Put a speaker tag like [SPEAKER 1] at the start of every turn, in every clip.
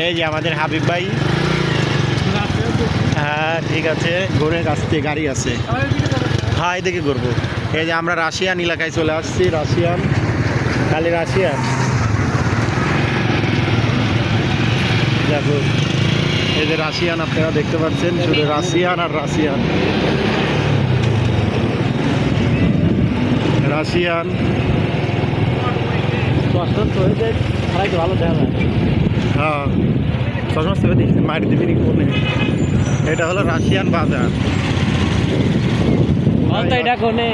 [SPEAKER 1] এই যে আমাদের হাবিব ভাই। হ্যাঁ ঠিক আছে, ঘুরে আসতে গাড়ি আছে। হ্যাঁ এদিকে ঘুরবো। এই যে আমরা রাশিয়ান এলাকায় চলে আসছি। রাশিয়ান, খালি রাশিয়ান। দেখো এই যে রাশিয়ান আপনারা দেখতে পাচ্ছেন, শুধু রাশিয়ান আর রাশিয়ান। রাশিয়ান ভালো দেখা যায়। হ্যাঁ সমস্ত মাটি দিবি কোনে। এটা হলো রাশিয়ান বাজার।
[SPEAKER 2] এটা কোনে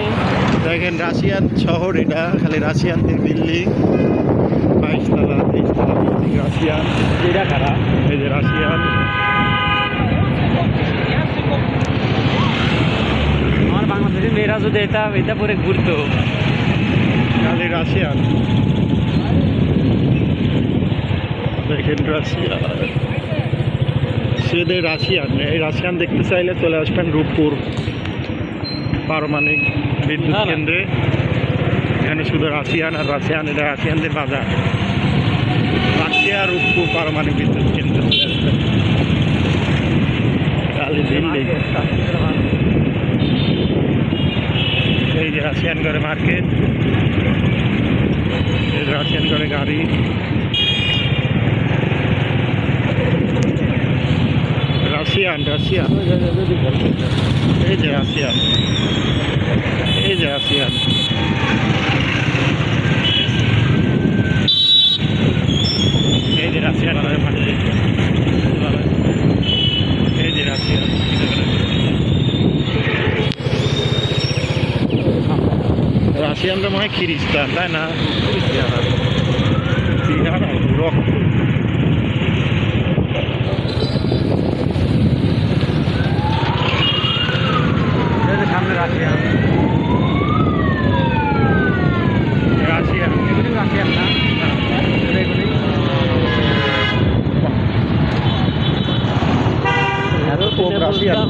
[SPEAKER 1] দেখেন রাশিয়ান শহর, এটা খালি রাশিয়ানদের বিল্ডিং, 22 তলা 23 তলা বিল্ডিং রাশিয়ান।
[SPEAKER 2] এটা খারাপ।
[SPEAKER 1] এই যে রাশিয়ান।
[SPEAKER 2] আমার বাংলাদেশের মেয়েরা যদি এটা পরে ঘুরতো।
[SPEAKER 1] খালি রাশিয়ান। দেখেন রাশিয়ান, সেদের রাশিয়ান। এই রাশিয়ান দেখতে চাইলে চলে আসবেন রূপপুর পারমাণবিক বিদ্যুৎ কেন্দ্রে। এখানে শুধু রাশিয়ান আর রাশিয়ান, এটা রাশিয়ানদের বাজার। রাশিয়া রূপপুর পারমাণবিক বিদ্যুৎ কেন্দ্র চলে আসবেন। খালি বিল্ডিং। এই যে রাশিয়ান করে মার্কেট, এই রাশিয়ান করে গাড়ি। রাশিয়ান রাশিয়ান, এই যে রাশিয়ান, এই যে রাশিয়ান। এই যে রাশিয়ান করে মার্কেট, এই যে রাশিয়ান। রাশিয়ানরা মনে হয় খ্রিস্টান, তাই না? রক্ত।
[SPEAKER 2] সামনে রাশিয়ান।
[SPEAKER 1] রাশিয়ান
[SPEAKER 2] রাশিয়ান না,
[SPEAKER 1] রাশিয়ান।